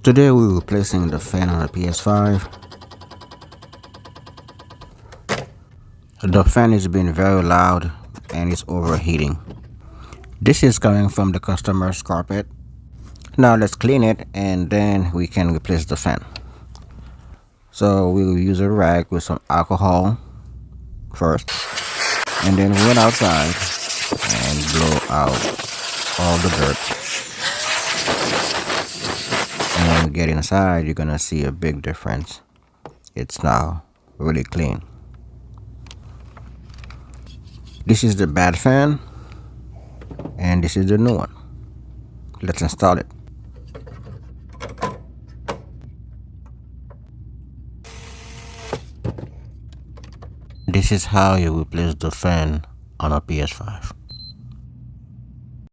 Today we're replacing the fan on the PS5. The fan is being very loud and it's overheating. This is coming from the customer's carpet. Now let's clean it and then we can replace the fan. So we'll use a rag with some alcohol first, and then we went outside and blow out all the dirt. And when we get inside, you're gonna see a big difference. It's now really clean. This is the bad fan, and this is the new one. Let's install it. This is how you replace the fan on a PS5.